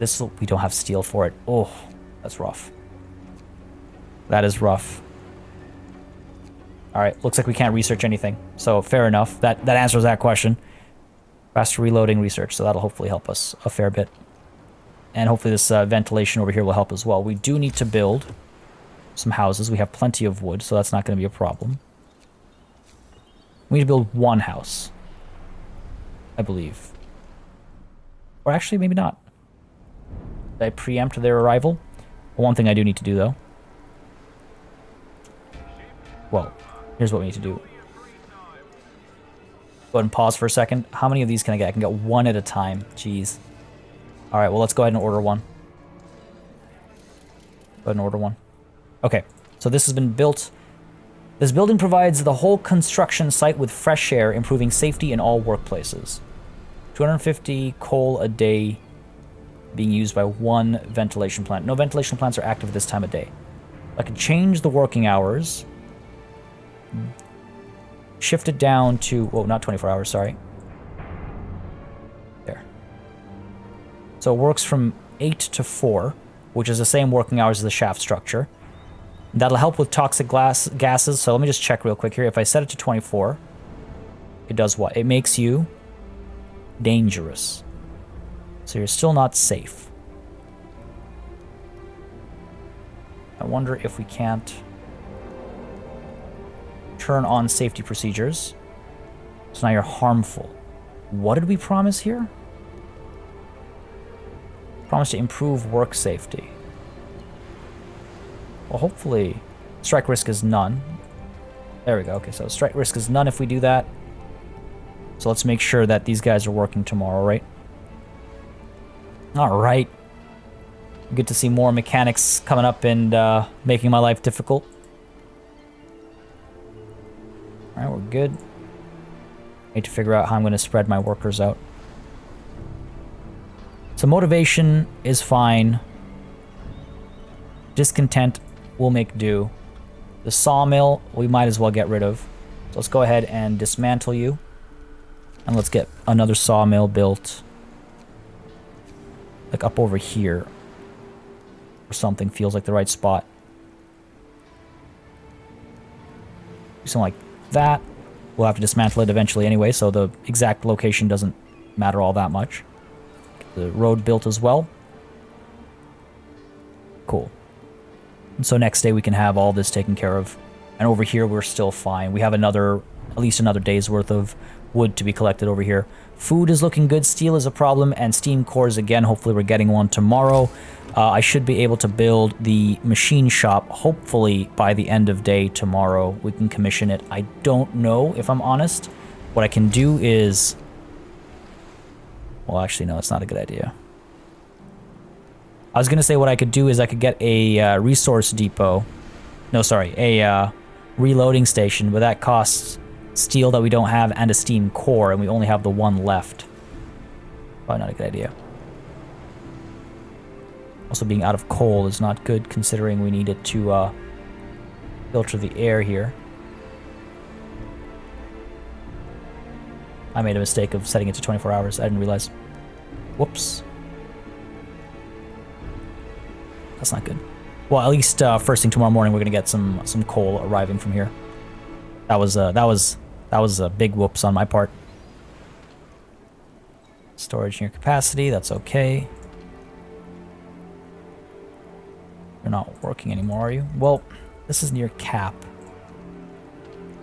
We don't have steel for it. Oh, that's rough. That is rough. Alright, looks like we can't research anything. So, fair enough. That answers that question. Faster reloading research, so that'll hopefully help us a fair bit. And hopefully this ventilation over here will help as well. We do need to build some houses. We have plenty of wood, so that's not going to be a problem. We need to build one house, I believe. Or actually, maybe not. Did I preempt their arrival? One thing I do need to do, though. Well, here's what we need to do. Go ahead and pause for a second. How many of these can I get? I can get one at a time. Jeez. Alright, well, let's go ahead and order one. Go ahead and order one. Okay, so this has been built. This building provides the whole construction site with fresh air, improving safety in all workplaces. 250 coal a day being used by one ventilation plant. No ventilation plants are active at this time of day. I can change the working hours. Shift it down to, well, not 24 hours, sorry. There. So it works from 8 to 4, which is the same working hours as the shaft structure. That'll help with toxic gases, so let me just check real quick here. If I set it to 24, it does what? It makes you dangerous. So you're still not safe. I wonder if we can't turn on safety procedures. So now you're harmful. What did we promise here? Promise to improve work safety. Well, hopefully strike risk is none. There we go. Okay, so strike risk is none if we do that. So let's make sure that these guys are working tomorrow, right? All right. Good to see more mechanics coming up and making my life difficult. All right, we're good. Need to figure out how I'm going to spread my workers out. So motivation is fine. Discontent will make do. The sawmill, we might as well get rid of. So let's go ahead and dismantle you. And let's get another sawmill built. Like up over here. Or something feels like the right spot. Something like that. We'll have to dismantle it eventually anyway, so the exact location doesn't matter all that much. Get the road built as well. Cool. And so next day we can have all this taken care of. And over here we're still fine. We have at least another day's worth of wood to be collected over here. Food is looking good. Steel is a problem. And steam cores again. Hopefully we're getting one tomorrow. I should be able to build the machine shop hopefully by the end of day tomorrow. We can commission it. I don't know if I'm honest. What I can do is... Well, actually, no, it's not a good idea. I was going to say what I could do is I could get a resource depot. No, sorry, a reloading station, but that costs steel that we don't have and a steam core, and we only have the one left. Probably not a good idea. Also, being out of coal is not good, considering we need it to filter the air here. I made a mistake of setting it to 24 hours. I didn't realize. Whoops. That's not good. Well, at least first thing tomorrow morning, we're gonna get some coal arriving from here. That was a big whoops on my part. Storage near capacity. That's okay. You're not working anymore, are you? Well, this is near cap.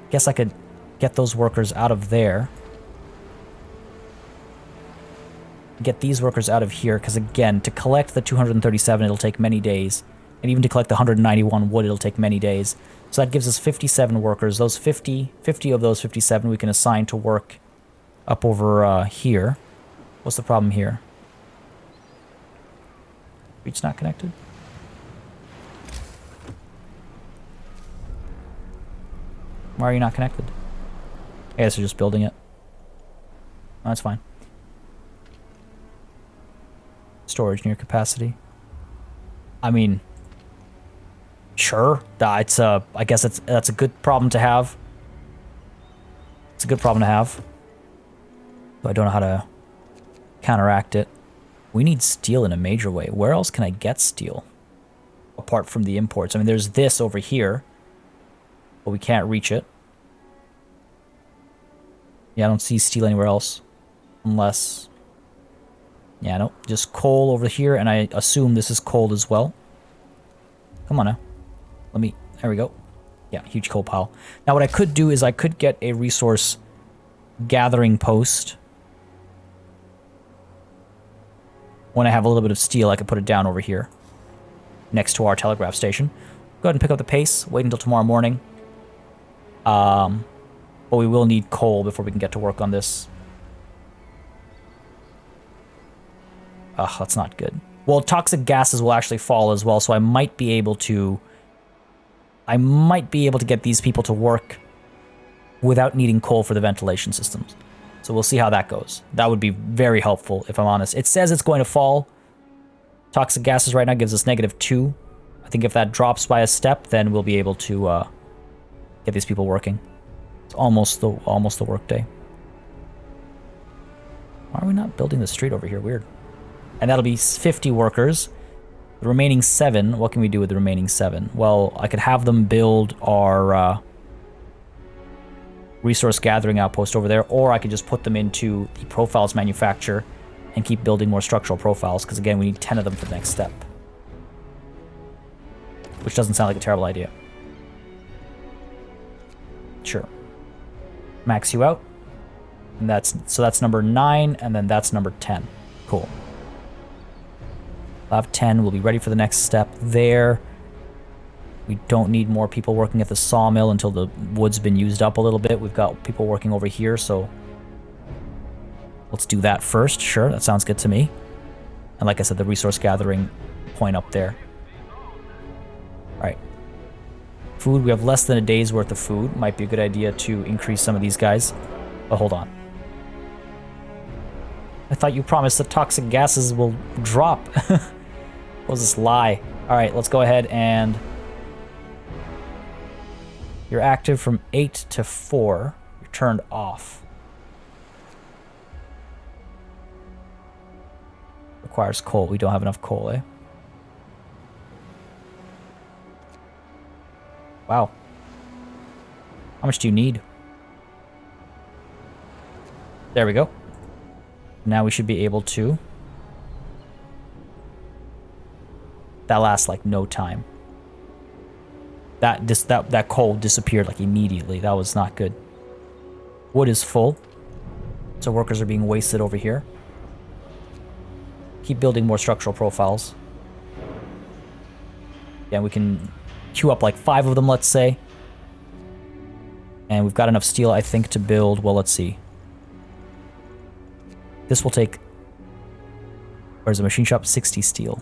Guess I could get those workers out of there. Get these workers out of here, because again, to collect the 237, it'll take many days. And even to collect the 191 wood, it'll take many days. So that gives us 57 workers. Those 50 of those 57 we can assign to work up over here. What's the problem here? Reach not connected? Why are you not connected? I guess you're just building it. Oh, that's fine. Storage near capacity. I mean, sure. It's I guess that's a good problem to have. It's a good problem to have. But I don't know how to counteract it. We need steel in a major way. Where else can I get steel? Apart from the imports. I mean, there's this over here. But we can't reach it. Yeah, I don't see steel anywhere else. Unless... yeah, no. Just coal over here, and I assume this is coal as well. Come on now. Let me... there we go. Yeah, huge coal pile. Now what I could do is I could get a resource gathering post. When I have a little bit of steel, I could put it down over here. Next to our telegraph station. Go ahead and pick up the pace. Wait until tomorrow morning. But we will need coal before we can get to work on this. Ugh, that's not good. Well, toxic gases will actually fall as well, so I might be able to... get these people to work without needing coal for the ventilation systems. So we'll see how that goes. That would be very helpful, if I'm honest. It says it's going to fall. Toxic gases right now gives us -2. I think if that drops by a step, then we'll be able to get these people working. It's almost the work day. Why are we not building the street over here? Weird. And that'll be 50 workers. The remaining 7, what can we do with the remaining 7? Well, I could have them build our resource gathering outpost over there, or I could just put them into the profiles manufacture and keep building more structural profiles, because again, we need 10 of them for the next step. Which doesn't sound like a terrible idea. Sure. Max you out. And that's number 9, and then that's number 10. Cool. We'll have 10. We'll be ready for the next step there. We don't need more people working at the sawmill until the wood's been used up a little bit. We've got people working over here, so let's do that first. Sure, that sounds good to me. And like I said, the resource gathering point up there. All right. Food, we have less than a day's worth of food. Might be a good idea to increase some of these guys. But hold on. I thought you promised that toxic gases will drop. What was this lie? All right, let's go ahead and... you're active from 8 to 4. You're turned off. Requires coal. We don't have enough coal, eh? Wow. How much do you need? There we go. Now we should be able to... that lasts like no time. That coal disappeared like immediately. That was not good. Wood is full. So workers are being wasted over here. Keep building more structural profiles. Yeah, we can queue up like 5 of them, let's say. And we've got enough steel, I think, to build... well, let's see. This will take... where's the machine shop? 60 steel.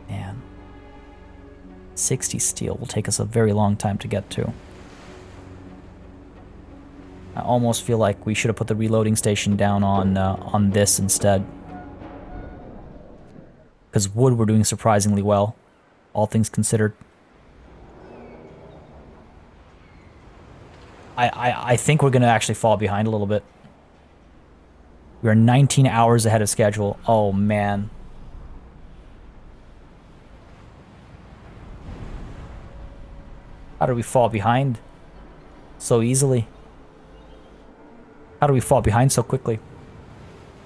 Man. 60 steel will take us a very long time to get to. I almost feel like we should have put the reloading station down on this instead. Because wood we're doing surprisingly well, all things considered. I think we're going to actually fall behind a little bit. We're 19 hours ahead of schedule. Oh, man. How do we fall behind so easily? How do we fall behind so quickly?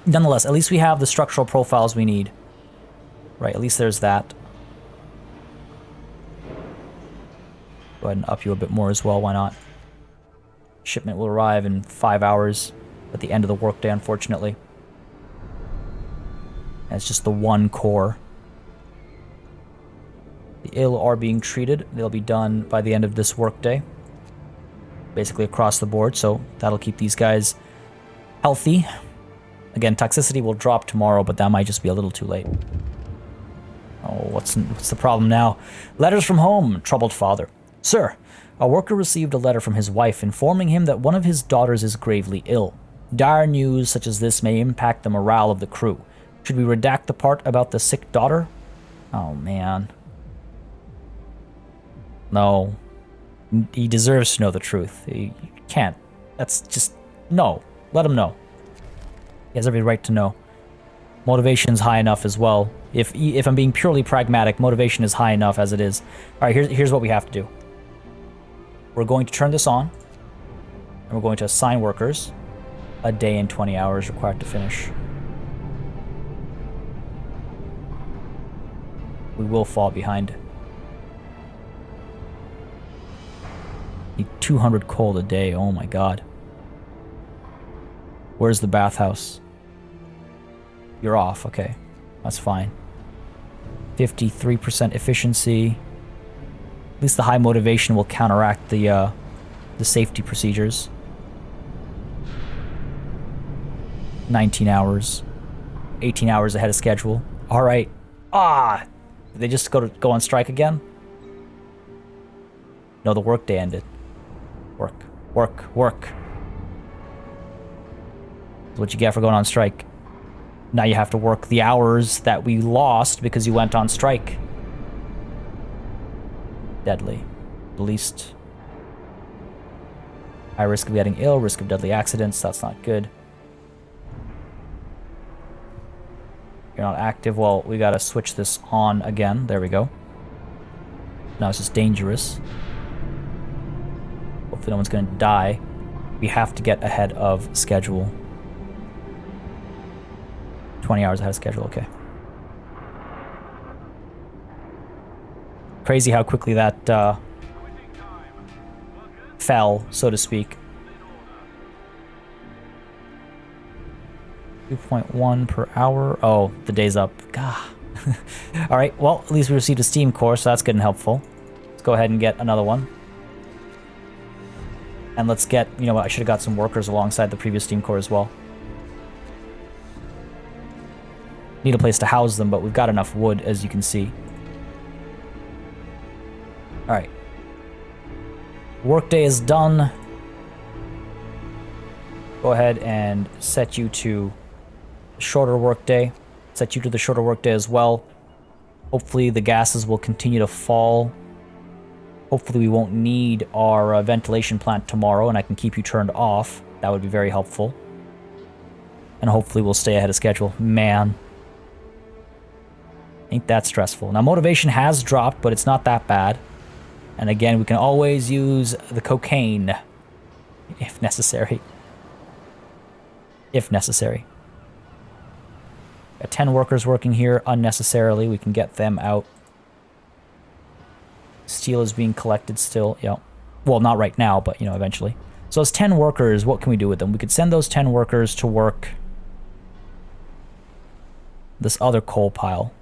Nonetheless, at least we have the structural profiles we need. Right, at least there's that. Go ahead and up you a bit more as well, why not? Shipment will arrive in 5 hours at the end of the workday, unfortunately. And it's just the one core. The ill are being treated. They'll be done by the end of this workday. Basically across the board, so that'll keep these guys healthy. Again, toxicity will drop tomorrow, but that might just be a little too late. Oh, what's the problem now? Letters from home. Troubled father. Sir, a worker received a letter from his wife informing him that one of his daughters is gravely ill. Dire news such as this may impact the morale of the crew. Should we redact the part about the sick daughter? Oh, man. No. He deserves to know the truth. He can't. That's just... No. Let him know. He has every right to know. Motivation's high enough as well. If I'm being purely pragmatic, motivation is high enough as it is. Alright, here's what we have to do. We're going to turn this on. And we're going to assign workers. A day and 20 hours required to finish. We will fall behind. Need 200 coal a day, oh my god. Where's the bathhouse? You're off, okay. That's fine. 53% efficiency. At least the high motivation will counteract the safety procedures. 19 hours. 18 hours ahead of schedule. Alright. Ah! Did they just go on strike again? No, the workday ended. Work. Work. Work. That's what you get for going on strike. Now you have to work the hours that we lost because you went on strike. Deadly. The least. High risk of getting ill, risk of deadly accidents. That's not good. You're not active. Well, we gotta switch this on again. There we go. Now it's just dangerous. Hopefully no one's gonna die. We have to get ahead of schedule. 20 hours ahead of schedule, okay. Crazy how quickly that fell, so to speak. 2.1 per hour. Oh, the day's up. Gah. Alright, well, at least we received a steam core, so that's good and helpful. Let's go ahead and get another one. And let's get, you know what, I should have got some workers alongside the previous steam core as well. Need a place to house them, but we've got enough wood, as you can see. Alright. Workday is done. Go ahead and set you to shorter workday. Set you to the shorter workday as well. Hopefully the gases will continue to fall. Hopefully we won't need our ventilation plant tomorrow, and I can keep you turned off. That would be very helpful. And hopefully we'll stay ahead of schedule. Man. Ain't that stressful. Now, motivation has dropped, but it's not that bad. And again, we can always use the cocaine. If necessary. If necessary. Got 10 workers working here unnecessarily. We can get them out. Steel is being collected still. Yep. Well, not right now, but, you know, eventually. So those 10 workers, what can we do with them? We could send those 10 workers to work this other coal pile.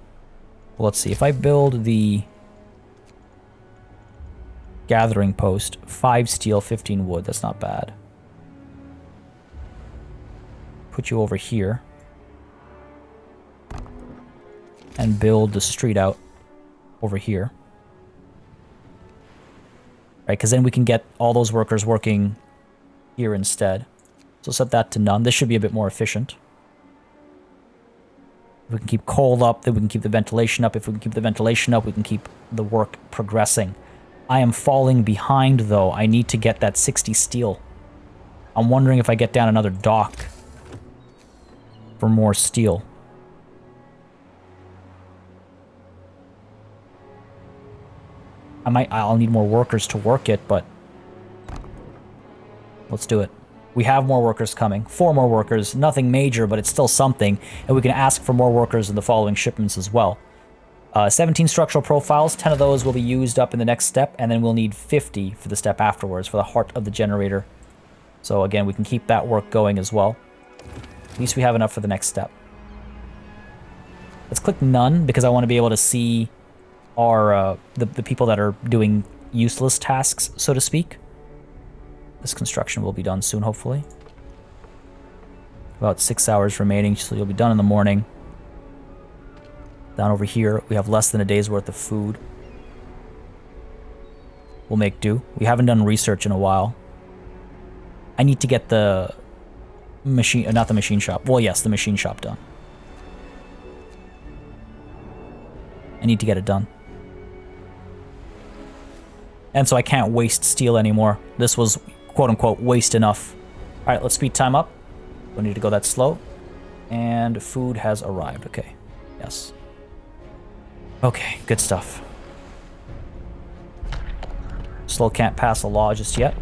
Well, let's see. If I build the gathering post, 5 steel, 15 wood. That's not bad. Put you over here. And build the street out over here. Right, because then we can get all those workers working here instead. So set that to none. This should be a bit more efficient. If we can keep coal up, then we can keep the ventilation up. If we can keep the ventilation up, we can keep the work progressing. I am falling behind, though. I need to get that 60 steel. I'm wondering if I get down another dock for more steel. I'll need more workers to work it, but let's do it. We have more workers coming. 4 more workers. Nothing major, but it's still something. And we can ask for more workers in the following shipments as well. 17 structural profiles. 10 of those will be used up in the next step, and then we'll need 50 for the step afterwards for the heart of the generator. So again, we can keep that work going as well. At least we have enough for the next step. Let's click none, because I want to be able to see our the people that are doing useless tasks, so to speak. This construction will be done soon, hopefully. About 6 hours remaining, so you'll be done in the morning. Down over here, we have less than a day's worth of food. We'll make do. We haven't done research in a while. I need to get the machine, not the machine shop. Well, yes, the machine shop done. I need to get it done. And so I can't waste steel anymore. This was, quote-unquote, waste enough. All right, let's speed time up. Don't need to go that slow. And food has arrived. Okay, yes. Okay, good stuff. Still can't pass a law just yet.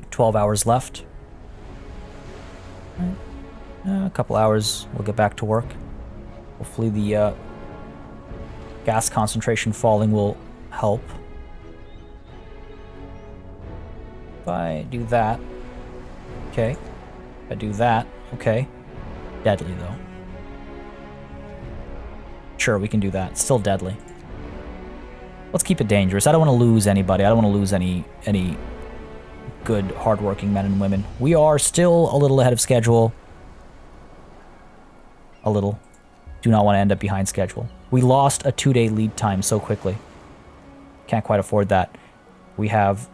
12 hours left. A couple hours, we'll get back to work. Hopefully the gas concentration falling will help. If I do that, okay. If I do that, okay. Deadly, though. Sure, we can do that. It's still deadly. Let's keep it dangerous. I don't want to lose anybody. I don't want to lose any good, hardworking men and women. We are still a little ahead of schedule. A little. Do not want to end up behind schedule. We lost a 2-day lead time so quickly. Can't quite afford that. We have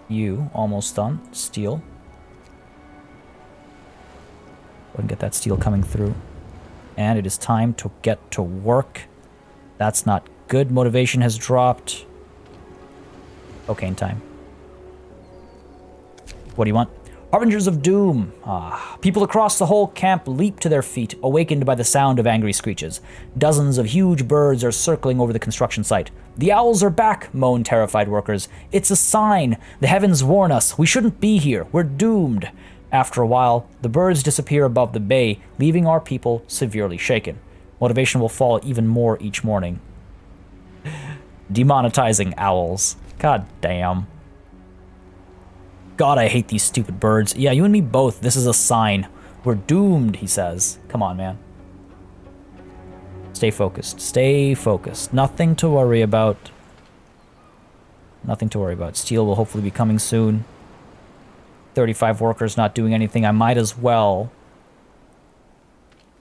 you almost done. Steel. Go and get that steel coming through. And it is time to get to work. That's not good. Motivation has dropped. Cocaine time. What do you want? Harbingers of Doom. People across the whole camp leap to their feet, awakened by the sound of angry screeches. Dozens of huge birds are circling over the construction site. The owls are back, moan terrified workers. It's a sign. The heavens warn us. We shouldn't be here. We're doomed. After a while, the birds disappear above the bay, leaving our people severely shaken. Motivation will fall even more each morning. Demonetizing owls. God damn. God, I hate these stupid birds. Yeah, you and me both. This is a sign. We're doomed, he says. Come on, man. Stay focused. Stay focused. Nothing to worry about. Nothing to worry about. Steel will hopefully be coming soon. 35 workers not doing anything. I might as well...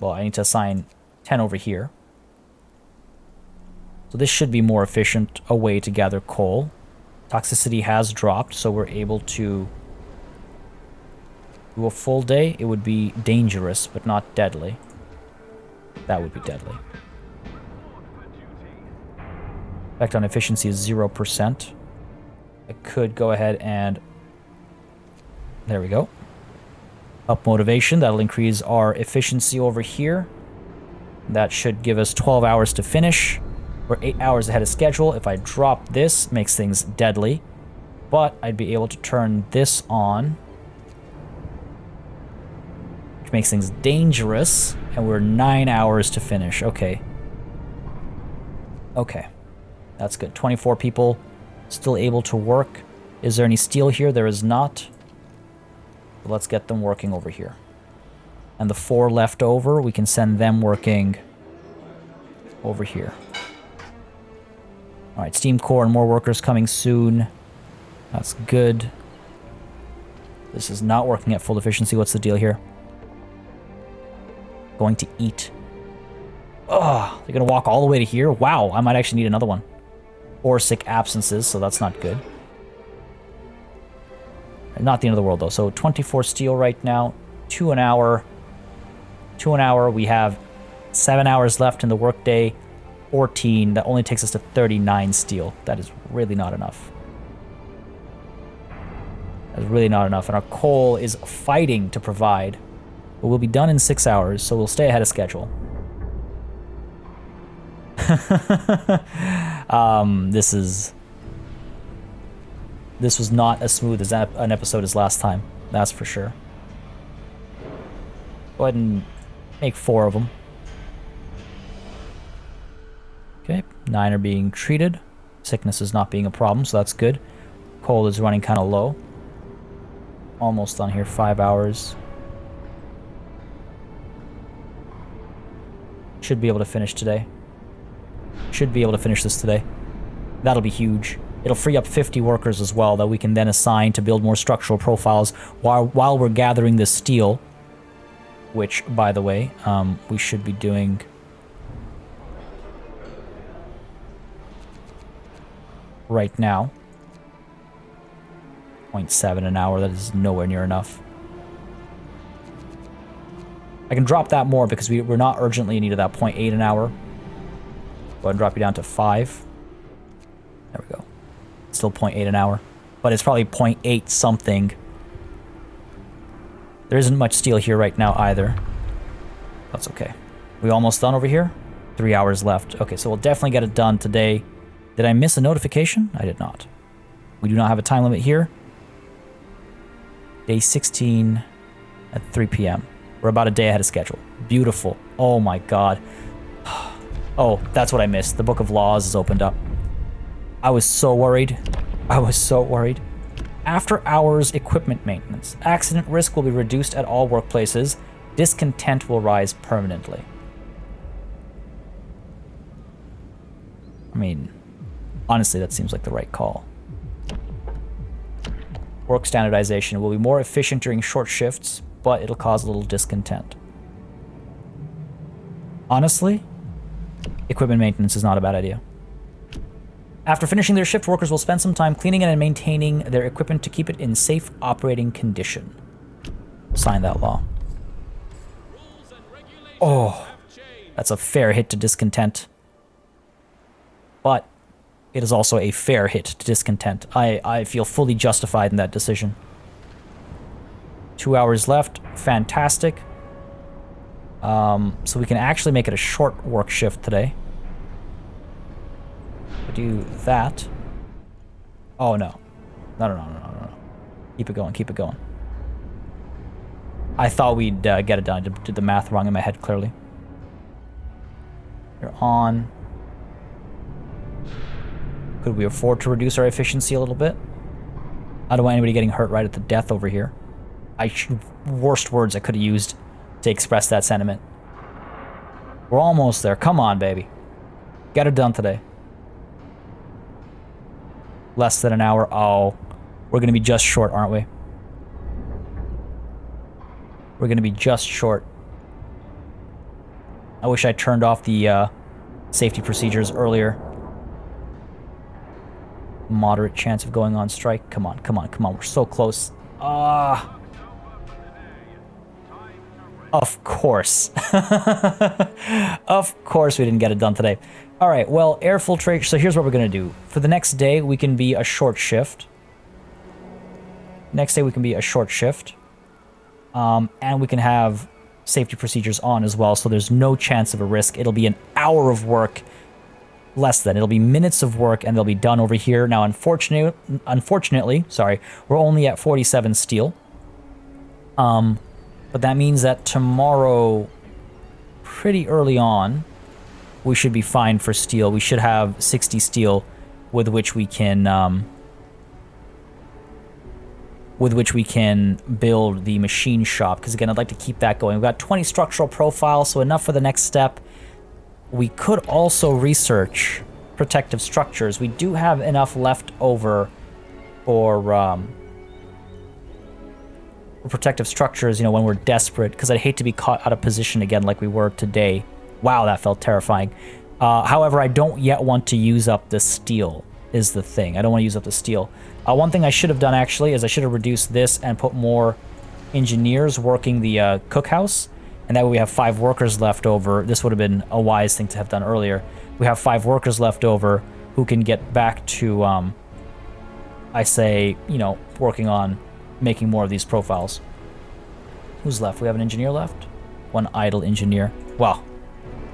Well, I need to assign 10 over here. So this should be more efficient a way to gather coal. Toxicity has dropped, so we're able to do a full day. It would be dangerous, but not deadly. That would be deadly. Effect on efficiency is 0%. I could go ahead and... There we go. Up motivation. That'll increase our efficiency over here. That should give us 12 hours to finish. We're 8 hours ahead of schedule. If I drop this, makes things deadly. But I'd be able to turn this on, which makes things dangerous. And we're 9 hours to finish. Okay. Okay. That's good. 24 people still able to work. Is there any steel here? There is not. Let's get them working over here. And the 4 left over, we can send them working over here. All right, steam core and more workers coming soon. That's good. This is not working at full efficiency. What's the deal here? Going to eat. Oh, they're going to walk all the way to here? Wow, I might actually need another one. 4 sick absences, so that's not good. Not the end of the world, though. So 24 steel right now. 2 an hour. 2 an hour. We have 7 hours left in the workday. 14. That only takes us to 39 steel. That is really not enough. That's really not enough. And our coal is fighting to provide. But we'll be done in 6 hours, so we'll stay ahead of schedule. This was not as smooth as an episode as last time. That's for sure. Go ahead and make 4 of them. Okay, 9 are being treated. Sickness is not being a problem, so that's good. Coal is running kind of low. Almost done here, 5 hours. Should be able to finish today. Should be able to finish this today. That'll be huge. It'll free up 50 workers as well that we can then assign to build more structural profiles while we're gathering this steel. Which, by the way, we should be doing... right now. 0.7 an hour, that is nowhere near enough. I can drop that more because we're not urgently in need of that 0.8 an hour. Go ahead and drop you down to 5. There we go. Still 0.8 an hour. But it's probably 0.8 something. There isn't much steel here right now either. That's okay. We almost done over here? 3 hours left. Okay, so we'll definitely get it done today. Did I miss a notification? I did not. We do not have a time limit here. Day 16 at 3 p.m. We're about a day ahead of schedule. Beautiful. Oh my god. Oh, that's what I missed. The Book of Laws is opened up. I was so worried. I was so worried. After hours equipment maintenance. Accident risk will be reduced at all workplaces. Discontent will rise permanently. I mean, honestly, that seems like the right call. Work standardization will be more efficient during short shifts, but it'll cause a little discontent. Honestly, equipment maintenance is not a bad idea. After finishing their shift, workers will spend some time cleaning and maintaining their equipment to keep it in safe operating condition. Sign that law. Oh, that's a fair hit to discontent. But it is also a fair hit to discontent. I feel fully justified in that decision. 2 hours left. Fantastic. So we can actually make it a short work shift today. Do that. Oh, no. No. Keep it going, keep it going. I thought we'd get it done. I did the math wrong in my head, clearly. You're on. Could we afford to reduce our efficiency a little bit? I don't want anybody getting hurt right at the death over here. Worst words I could have used to express that sentiment. We're almost there. Come on, baby. Get it done today. Less than an hour. Oh, we're going to be just short, aren't we? We're going to be just short. I wish I turned off the safety procedures earlier. Moderate chance of going on strike. Come on, come on, come on. We're so close. Of course. Of course we didn't get it done today. All right, well, air filtration. So here's what we're going to do. For the next day, we can be a short shift. Next day, we can be a short shift. And we can have safety procedures on as well, so there's no chance of a risk. It'll be an hour of work. Less than. It'll be minutes of work, and they'll be done over here. Now, unfortunately, sorry, we're only at 47 steel. But that means that tomorrow, pretty early on, we should be fine for steel. We should have 60 steel with which we can build the machine shop. Because again, I'd like to keep that going. We've got 20 structural profiles, so enough for the next step. We could also research protective structures. We do have enough left over for protective structures, you know, when we're desperate, because I'd hate to be caught out of position again like we were today. Wow, that felt terrifying. However, I don't yet want to use up the steel, is the thing. I don't want to use up the steel. One thing I should have done, actually, is I should have reduced this and put more engineers working the cookhouse. And that way we have 5 workers left over. This would have been a wise thing to have done earlier. we have 5 workers left over who can get back to, I say, you know, working on making more of these profiles. Who's left? We have an engineer left? 1 idle engineer. Well,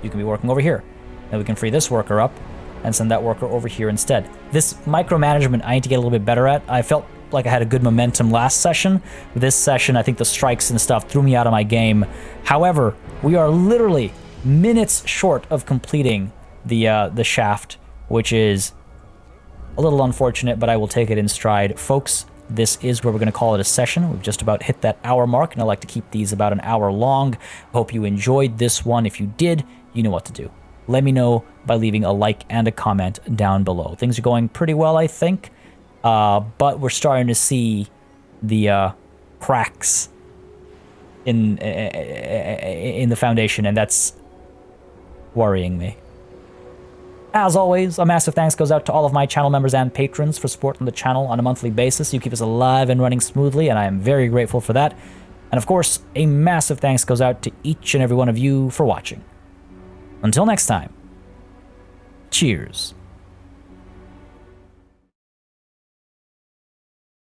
you can be working over here. Then we can free this worker up and send that worker over here instead. This micromanagement I need to get a little bit better at. I felt like I had a good momentum last session. This session, I think the strikes and stuff threw me out of my game. However, we are literally minutes short of completing the shaft, which is a little unfortunate, but I will take it in stride. Folks, this is where we're going to call it a session. We've just about hit that hour mark, and I like to keep these about an hour long. Hope you enjoyed this one. If you did, you know what to do. Let me know by leaving a like and a comment down below. Things are going pretty well, I think, but we're starting to see the cracks in the foundation, and that's worrying me. As always, a massive thanks goes out to all of my channel members and patrons for supporting the channel on a monthly basis. You keep us alive and running smoothly, and I am very grateful for that. And of course, a massive thanks goes out to each and every one of you for watching. Until next time, cheers.